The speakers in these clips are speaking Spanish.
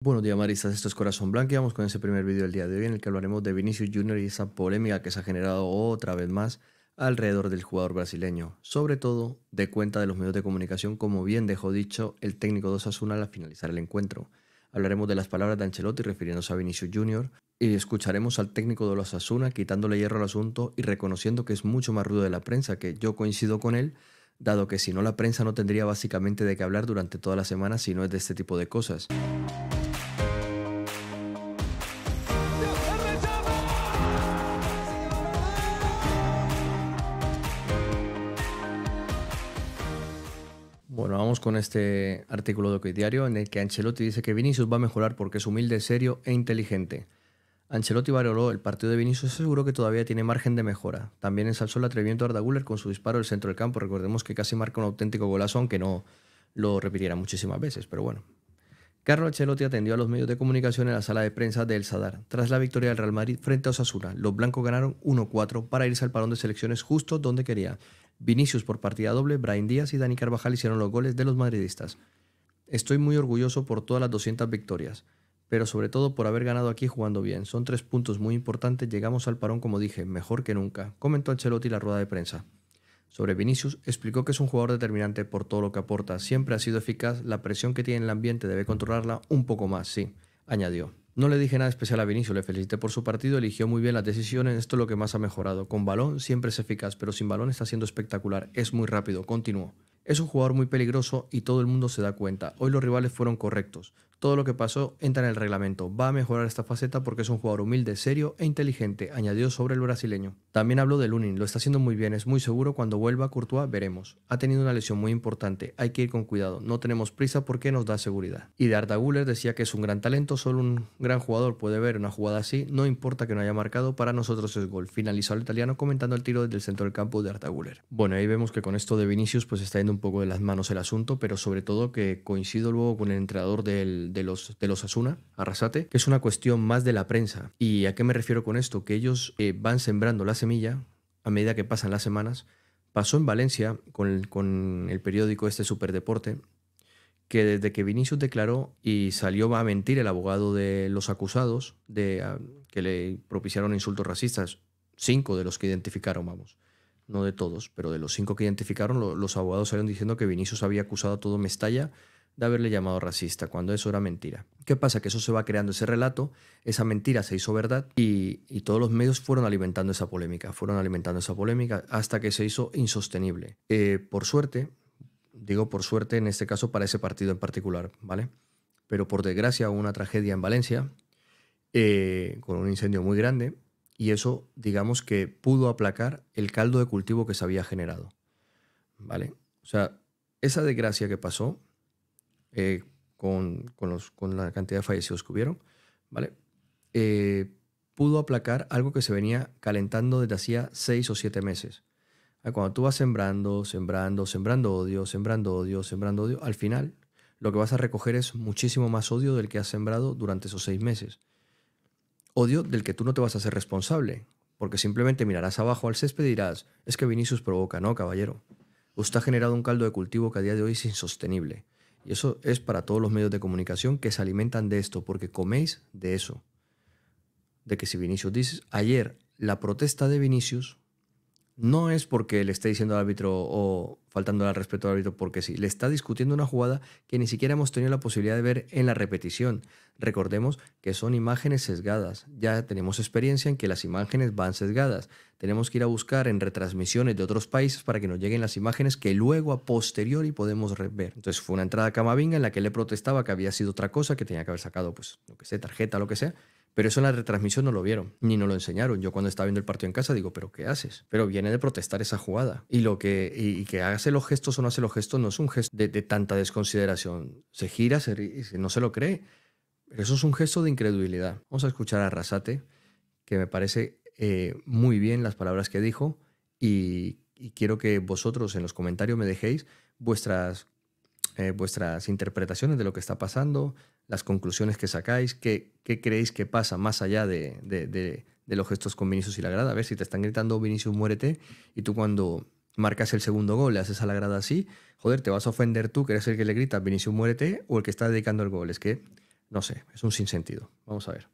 Buenos días, maristas. Esto es Corazón Blanco y vamos con ese primer vídeo del día de hoy en el que hablaremos de Vinicius Junior y esa polémica que se ha generado otra vez más alrededor del jugador brasileño, sobre todo de cuenta de los medios de comunicación, como bien dejó dicho el técnico de Osasuna al finalizar el encuentro. Hablaremos de las palabras de Ancelotti refiriéndose a Vinicius Junior y escucharemos al técnico de los Osasuna quitándole hierro al asunto y reconociendo que es mucho más rudo de la prensa, que yo coincido con él, dado que si no la prensa no tendría básicamente de qué hablar durante toda la semana si no es de este tipo de cosas. Bueno, vamos con este artículo de OK Diario en el que Ancelotti dice que Vinicius va a mejorar porque es humilde, serio e inteligente. Ancelotti valoró el partido de Vinicius y aseguró que todavía tiene margen de mejora. También ensalzó el atrevimiento de Arda Güler con su disparo del centro del campo. Recordemos que casi marca un auténtico golazo, aunque no lo repitiera muchísimas veces, pero bueno. Carlo Ancelotti atendió a los medios de comunicación en la sala de prensa de El Sadar. Tras la victoria del Real Madrid frente a Osasuna, los blancos ganaron 1-4 para irse al parón de selecciones justo donde quería. Vinicius por partida doble, Brahim Díaz y Dani Carvajal hicieron los goles de los madridistas. Estoy muy orgulloso por todas las 200 victorias, pero sobre todo por haber ganado aquí jugando bien. Son 3 puntos muy importantes, llegamos al parón como dije, mejor que nunca, comentó Ancelotti en la rueda de prensa. Sobre Vinicius, explicó que es un jugador determinante por todo lo que aporta, siempre ha sido eficaz, la presión que tiene en el ambiente debe controlarla un poco más, sí, añadió. No le dije nada especial a Vinicius, le felicité por su partido, eligió muy bien las decisiones, esto es lo que más ha mejorado. Con balón siempre es eficaz, pero sin balón está siendo espectacular, es muy rápido, continuó. Es un jugador muy peligroso y todo el mundo se da cuenta. Hoy los rivales fueron correctos. Todo lo que pasó entra en el reglamento. Va a mejorar esta faceta porque es un jugador humilde, serio e inteligente, añadió sobre el brasileño. También habló de Lunin, lo está haciendo muy bien, es muy seguro, cuando vuelva a Courtois veremos. Ha tenido una lesión muy importante, hay que ir con cuidado, no tenemos prisa porque nos da seguridad. Y de Arda Güler decía que es un gran talento, solo un gran jugador puede ver una jugada así, no importa que no haya marcado, para nosotros es gol. Finalizó el italiano comentando el tiro desde el centro del campo de Arda Güler. Bueno, ahí vemos que con esto de Vinicius pues está yendo un poco de las manos el asunto, pero sobre todo que coincido luego con el entrenador de los Asuna, Arrasate, que es una cuestión más de la prensa. ¿Y a qué me refiero con esto? Que ellos van sembrando la semilla a medida que pasan las semanas. Pasó en Valencia con el periódico este Superdeporte, que desde que Vinicius declaró y salió a mentir el abogado de los acusados que le propiciaron insultos racistas, 5 de los que identificaron, vamos, no de todos, pero de los 5 que identificaron, los abogados salieron diciendo que Vinicius había acusado a todo Mestalla de haberle llamado racista, cuando eso era mentira. ¿Qué pasa? Que eso se va creando ese relato, esa mentira se hizo verdad y todos los medios fueron alimentando esa polémica, hasta que se hizo insostenible. Por suerte, digo por suerte en este caso para ese partido en particular, ¿vale? Pero por desgracia hubo una tragedia en Valencia con un incendio muy grande y eso, digamos que pudo aplacar el caldo de cultivo que se había generado, ¿vale? O sea, esa desgracia que pasó con la cantidad de fallecidos que hubieron, ¿vale? Pudo aplacar algo que se venía calentando desde hacía 6 o 7 meses. Cuando tú vas sembrando odio, al final lo que vas a recoger es muchísimo más odio del que has sembrado durante esos 6 meses. Odio del que tú no te vas a hacer responsable, porque simplemente mirarás abajo al césped y dirás, es que Vinicius provoca, no, caballero. Usted ha generado un caldo de cultivo que a día de hoy es insostenible. Y eso es para todos los medios de comunicación que se alimentan de esto, porque coméis de eso. De que si Vinicius dices, ayer la protesta de Vinicius no es porque le esté diciendo al árbitro o faltando al respeto al árbitro porque sí, le está discutiendo una jugada que ni siquiera hemos tenido la posibilidad de ver en la repetición. Recordemos que son imágenes sesgadas, ya tenemos experiencia en que las imágenes van sesgadas. Tenemos que ir a buscar en retransmisiones de otros países para que nos lleguen las imágenes que luego a posteriori podemos ver. Entonces fue una entrada a Camavinga en la que él le protestaba que había sido otra cosa, que tenía que haber sacado, pues, lo que sé, tarjeta, lo que sea. Pero eso en la retransmisión no lo vieron, ni nos lo enseñaron. Yo cuando estaba viendo el partido en casa digo, ¿pero qué haces? Pero viene de protestar esa jugada. Y que hace los gestos o no hace los gestos no es un gesto de tanta desconsideración. Se gira, no se lo cree. Pero eso es un gesto de incredulidad. Vamos a escuchar a Arrasate, que me parece muy bien las palabras que dijo y quiero que vosotros en los comentarios me dejéis vuestras interpretaciones de lo que está pasando, las conclusiones que sacáis, qué creéis que pasa más allá de los gestos con Vinicius y la grada. A ver, si te están gritando Vinicius muérete y tú cuando marcas el segundo gol le haces a la grada así, joder, te vas a ofender tú que eres el que le grita Vinicius muérete o el que está dedicando el gol. Es que No sé, es un sinsentido. Vamos a ver.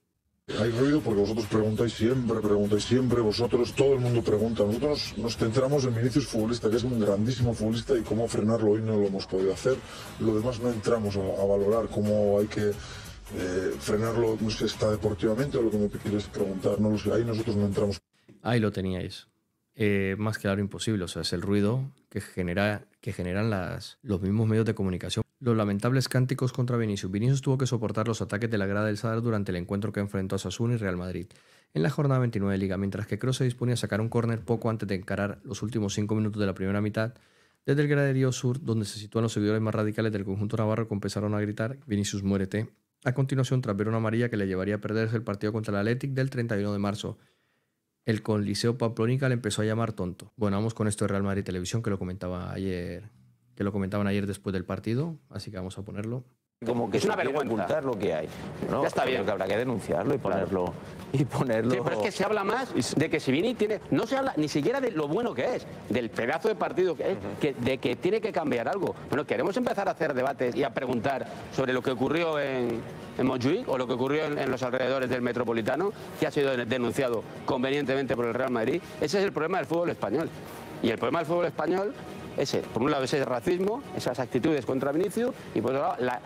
Hay ruido porque vosotros preguntáis siempre, vosotros, todo el mundo pregunta. Nosotros nos centramos en Vinicius futbolista, que es un grandísimo futbolista, y cómo frenarlo hoy no lo hemos podido hacer. Lo demás no entramos a valorar cómo hay que frenarlo, no sé si está deportivamente o lo que me quieres preguntar, no lo sé, ahí nosotros no entramos. Ahí lo teníais. Más claro imposible, o sea, es el ruido que generan los mismos medios de comunicación. Los lamentables cánticos contra Vinicius. Vinicius tuvo que soportar los ataques de la grada del Sadar durante el encuentro que enfrentó a Osasuna y Real Madrid en la jornada 29 de Liga, mientras que Kroos se disponía a sacar un córner poco antes de encarar los últimos 5 minutos de la primera mitad. Desde el graderío sur, donde se sitúan los seguidores más radicales del conjunto navarro, empezaron a gritar «Vinicius, muérete». A continuación, tras ver una amarilla que le llevaría a perderse el partido contra el Athletic del 31 de marzo, el Coliseo Pamplónica le empezó a llamar tonto. Bueno, vamos con esto de Real Madrid Televisión, que lo comentaban ayer después del partido, así que vamos a ponerlo. Como que es una vergüenza ocultar lo que hay, ¿no? Ya está bien. Pero que habrá que denunciarlo y ponerlo. Sí, pero es que se habla más de que si Vini tiene... No se habla ni siquiera de lo bueno que es, del pedazo de partido que es, de que tiene que cambiar algo. Bueno, queremos empezar a hacer debates y a preguntar sobre lo que ocurrió en Montjuic o lo que ocurrió en los alrededores del Metropolitano, que ha sido denunciado convenientemente por el Real Madrid. Ese es el problema del fútbol español. Y el problema del fútbol español ese, por un lado, ese racismo, esas actitudes contra Vinicius, y por otro lado,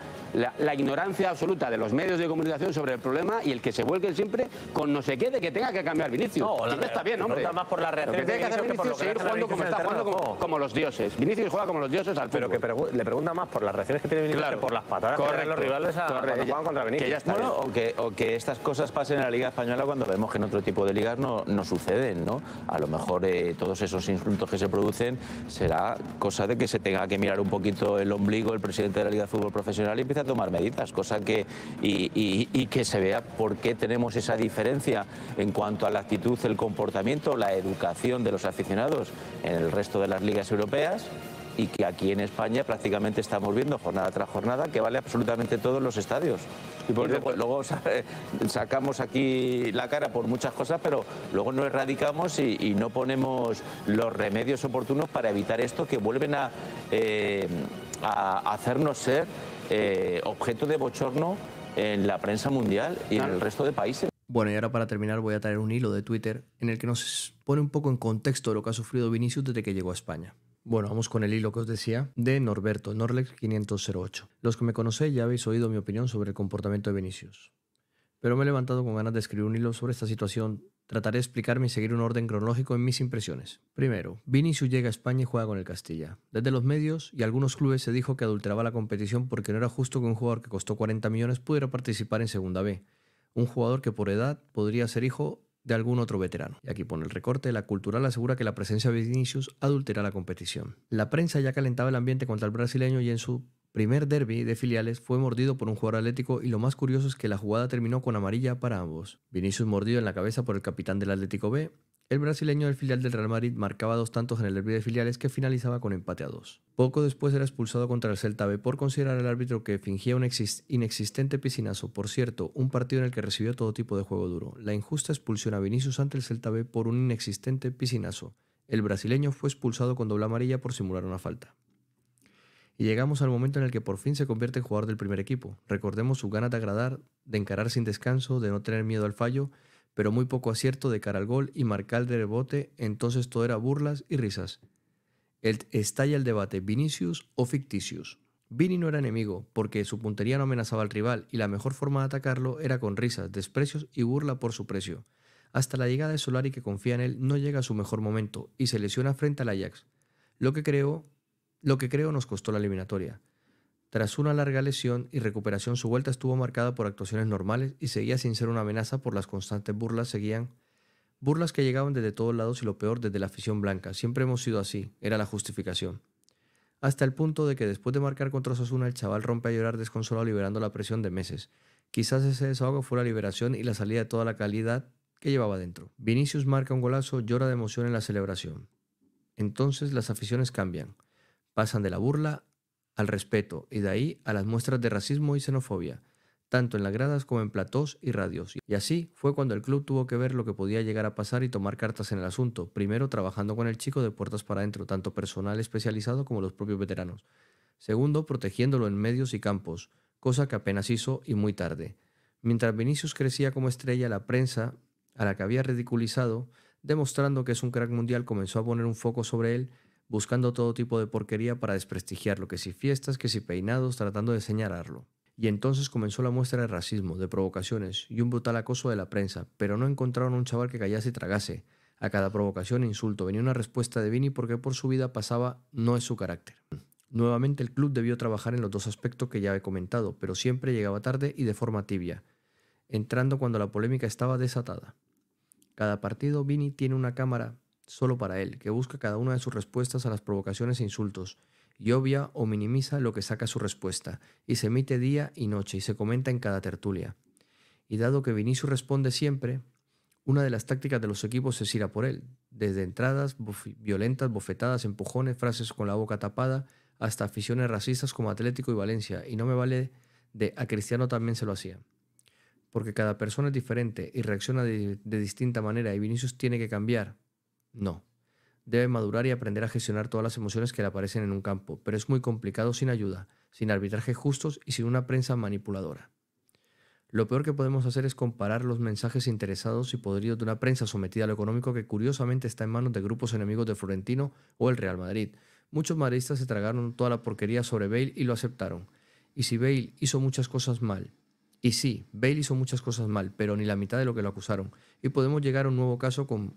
la ignorancia absoluta de los medios de comunicación sobre el problema y el que se vuelquen siempre con no sé qué de que tenga que cambiar Vinicius. No, que está bien, hombre. Más por la reacción lo que tiene que hacer Vinicius es seguir jugando como está jugando, como los dioses. Vinicius juega como los dioses al fútbol. Pero que le pregunta más por las reacciones que tiene Vinicius que por las patadas que dan los rivales cuando juegan contra Vinicius. Que ya está o que estas cosas pasen en la Liga Española cuando vemos que en otro tipo de ligas no suceden, ¿no? A lo mejor todos esos insultos que se producen será cosa de que se tenga que mirar un poquito el ombligo el presidente de la Liga de Fútbol Profesional y empiece a tomar medidas, cosa que y que se vea por qué tenemos esa diferencia en cuanto a la actitud, el comportamiento, la educación de los aficionados en el resto de las ligas europeas, y que aquí en España prácticamente estamos viendo jornada tras jornada que vale absolutamente todos los estadios. Y luego sacamos aquí la cara por muchas cosas, pero luego no erradicamos y no ponemos los remedios oportunos para evitar esto, que vuelven a hacernos ser objeto de bochorno en la prensa mundial y en el resto de países. Bueno, y ahora para terminar voy a traer un hilo de Twitter en el que nos pone un poco en contexto de lo que ha sufrido Vinicius desde que llegó a España. Bueno, vamos con el hilo que os decía de Norberto, Norlex 508. Los que me conocéis ya habéis oído mi opinión sobre el comportamiento de Vinicius. Pero me he levantado con ganas de escribir un hilo sobre esta situación. Trataré de explicarme y seguir un orden cronológico en mis impresiones. Primero, Vinicius llega a España y juega con el Castilla. Desde los medios y algunos clubes se dijo que adulteraba la competición porque no era justo que un jugador que costó 40 millones pudiera participar en Segunda B. Un jugador que por edad podría ser hijo de algún otro veterano. Y aquí pone el recorte. La Cultural asegura que la presencia de Vinicius adultera la competición. La prensa ya calentaba el ambiente contra el brasileño y en su primer derbi de filiales fue mordido por un jugador atlético, y lo más curioso es que la jugada terminó con amarilla para ambos. Vinicius mordido en la cabeza por el capitán del Atlético B. El brasileño del filial del Real Madrid marcaba 2 tantos en el derbi de filiales que finalizaba con empate a 2. Poco después era expulsado contra el Celta B por considerar al árbitro que fingía un inexistente piscinazo. Por cierto, un partido en el que recibió todo tipo de juego duro. La injusta expulsión a Vinicius ante el Celta B por un inexistente piscinazo. El brasileño fue expulsado con doble amarilla por simular una falta. Y llegamos al momento en el que por fin se convierte en jugador del primer equipo. Recordemos sus ganas de agradar, de encarar sin descanso, de no tener miedo al fallo, pero muy poco acierto de cara al gol y marcar de rebote. Entonces todo era burlas y risas. Estalla el debate, ¿Vinicius o ficticius? Vini no era enemigo, porque su puntería no amenazaba al rival, y la mejor forma de atacarlo era con risas, desprecios y burla por su precio. Hasta la llegada de Solari, que confía en él, no llega a su mejor momento y se lesiona frente al Ajax, lo que creo nos costó la eliminatoria. Tras una larga lesión y recuperación, su vuelta estuvo marcada por actuaciones normales y seguía sin ser una amenaza por las constantes burlas. Burlas que llegaban desde todos lados y, lo peor, desde la afición blanca. Siempre hemos sido así, era la justificación. Hasta el punto de que después de marcar contra Osasuna, el chaval rompe a llorar desconsolado, liberando la presión de meses. Quizás ese desahogo fue la liberación y la salida de toda la calidad que llevaba dentro. Vinicius marca un golazo, llora de emoción en la celebración. Entonces las aficiones cambian. Pasan de la burla al respeto, y de ahí a las muestras de racismo y xenofobia, tanto en las gradas como en platós y radios. Y así fue cuando el club tuvo que ver lo que podía llegar a pasar y tomar cartas en el asunto, primero trabajando con el chico de puertas para adentro, tanto personal especializado como los propios veteranos. Segundo, protegiéndolo en medios y campos, cosa que apenas hizo y muy tarde. Mientras Vinicius crecía como estrella, la prensa, a la que había ridiculizado, demostrando que es un crack mundial, comenzó a poner un foco sobre él, buscando todo tipo de porquería para desprestigiarlo, que si fiestas, que si peinados, tratando de señalarlo. Y entonces comenzó la muestra de racismo, de provocaciones y un brutal acoso de la prensa, pero no encontraron un chaval que callase y tragase. A cada provocación e insulto venía una respuesta de Vini porque por su vida pasaba no es su carácter. Nuevamente el club debió trabajar en los dos aspectos que ya he comentado, pero siempre llegaba tarde y de forma tibia, entrando cuando la polémica estaba desatada. Cada partido Vini tiene una cámara solo para él, que busca cada una de sus respuestas a las provocaciones e insultos, y obvia o minimiza lo que saca su respuesta, y se emite día y noche y se comenta en cada tertulia. Y dado que Vinicius responde siempre, una de las tácticas de los equipos es ir a por él, desde entradas violentas, bofetadas, empujones, frases con la boca tapada, hasta aficiones racistas como Atlético y Valencia, y no me vale de a Cristiano también se lo hacía. Porque cada persona es diferente y reacciona de distinta manera y Vinicius tiene que cambiar. No. Debe madurar y aprender a gestionar todas las emociones que le aparecen en un campo, pero es muy complicado sin ayuda, sin arbitraje justos y sin una prensa manipuladora. Lo peor que podemos hacer es comparar los mensajes interesados y podridos de una prensa sometida a lo económico que curiosamente está en manos de grupos enemigos de Florentino o el Real Madrid. Muchos madridistas se tragaron toda la porquería sobre Bale y lo aceptaron. Y si Bale hizo muchas cosas mal, y sí, Bale hizo muchas cosas mal, pero ni la mitad de lo que lo acusaron. Y podemos llegar a un nuevo caso con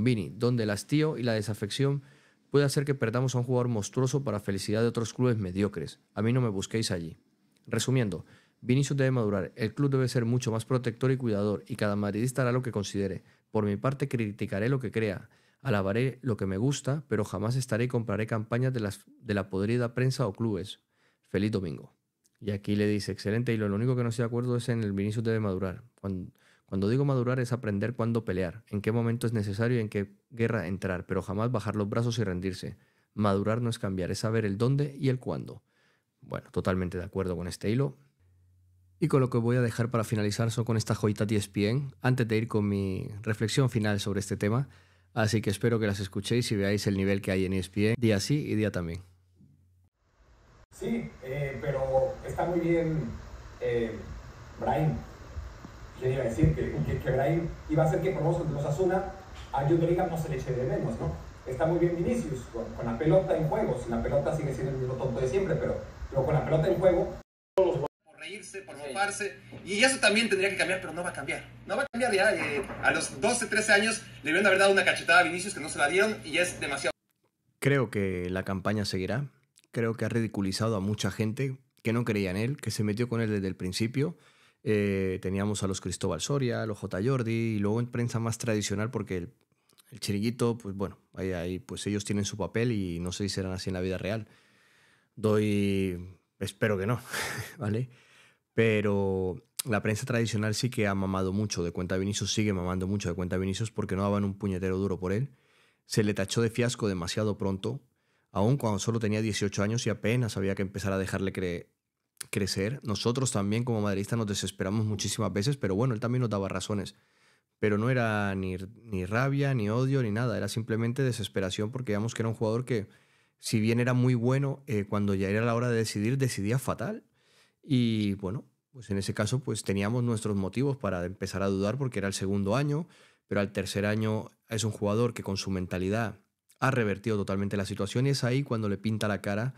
Vini, donde el hastío y la desafección puede hacer que perdamos a un jugador monstruoso para felicidad de otros clubes mediocres. A mí no me busquéis allí. Resumiendo, Vinicius debe madurar, el club debe ser mucho más protector y cuidador, y cada madridista hará lo que considere. Por mi parte criticaré lo que crea, alabaré lo que me gusta, pero jamás estaré y compraré campañas de la podrida prensa o clubes. Feliz domingo. Y aquí le dice, excelente, y lo único que no estoy de acuerdo es en el Vinicius debe madurar. Cuando digo madurar es aprender cuándo pelear, en qué momento es necesario y en qué guerra entrar, pero jamás bajar los brazos y rendirse. Madurar no es cambiar, es saber el dónde y el cuándo. Bueno, totalmente de acuerdo con este hilo. Y con lo que voy a dejar para finalizar son con esta joyita de ESPN, antes de ir con mi reflexión final sobre este tema. Así que espero que las escuchéis y veáis el nivel que hay en ESPN, día sí y día también. Sí, pero está muy bien Brahim. ¿Quién iba a decir que Brahim iba a hacer que por vosotros de Osasuna a Jude Bellingham no se le eche de menos, ¿no? Está muy bien Vinicius con la pelota en juego. Si la pelota sigue siendo el mismo tonto de siempre, pero con la pelota en juego. Por reírse, por mofarse. Y eso también tendría que cambiar, pero no va a cambiar. No va a cambiar ya. A los 12, 13 años le debieron haber dado una cachetada a Vinicius que no se la dieron y ya es demasiado. Creo que la campaña seguirá. Creo que ha ridiculizado a mucha gente que no creía en él, que se metió con él desde el principio. Teníamos a los Cristóbal Soria, a los J. Jordi y luego en prensa más tradicional porque el chiringuito, pues bueno, ahí pues ellos tienen su papel y no sé si serán así en la vida real. Espero que no, ¿vale? Pero la prensa tradicional sí que ha mamado mucho de Cuenta Vinicius, sigue mamando mucho de Cuenta Vinicius porque no daban un puñetero duro por él. Se le tachó de fiasco demasiado pronto, aun cuando solo tenía 18 años y apenas había que empezar a dejarle crecer. Nosotros también como madridistas nos desesperamos muchísimas veces, pero bueno, él también nos daba razones. Pero no era ni rabia, ni odio, ni nada, era simplemente desesperación porque veíamos que era un jugador que, si bien era muy bueno, cuando ya era la hora de decidir, decidía fatal. Y bueno, pues en ese caso pues teníamos nuestros motivos para empezar a dudar porque era el segundo año, pero al tercer año es un jugador que con su mentalidad ha revertido totalmente la situación y es ahí cuando le pinta la cara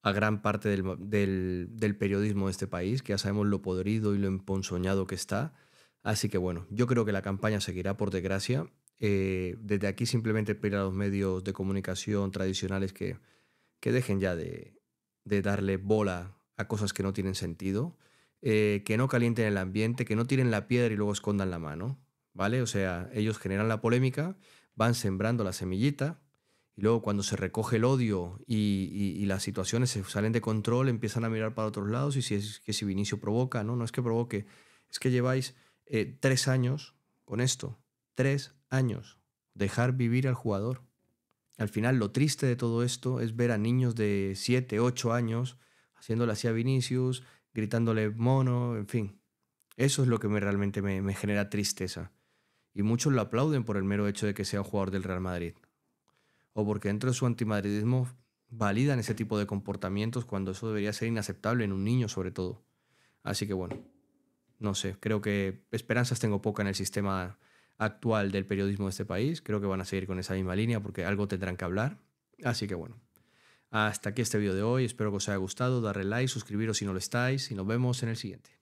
a gran parte del periodismo de este país, que ya sabemos lo podrido y lo emponzoñado que está. Así que bueno, yo creo que la campaña seguirá por desgracia. Desde aquí simplemente pedir a los medios de comunicación tradicionales que dejen ya de darle bola a cosas que no tienen sentido, que no calienten el ambiente, que no tiren la piedra y luego escondan la mano, ¿vale? O sea, ellos generan la polémica, van sembrando la semillita y luego cuando se recoge el odio y las situaciones se salen de control, empiezan a mirar para otros lados y si Vinicius provoca, ¿no? No es que provoque, es que lleváis 3 años con esto, 3 años, dejar vivir al jugador. Al final lo triste de todo esto es ver a niños de 7, 8 años haciéndole así a Vinicius, gritándole mono, en fin. Eso es lo que realmente me genera tristeza. Y muchos lo aplauden por el mero hecho de que sea un jugador del Real Madrid. O porque dentro de su antimadridismo validan ese tipo de comportamientos cuando eso debería ser inaceptable en un niño sobre todo. Así que bueno, no sé, creo que esperanzas tengo poca en el sistema actual del periodismo de este país. Creo que van a seguir con esa misma línea porque algo tendrán que hablar. Así que bueno, hasta aquí este vídeo de hoy. Espero que os haya gustado. Darle like, suscribiros si no lo estáis y nos vemos en el siguiente.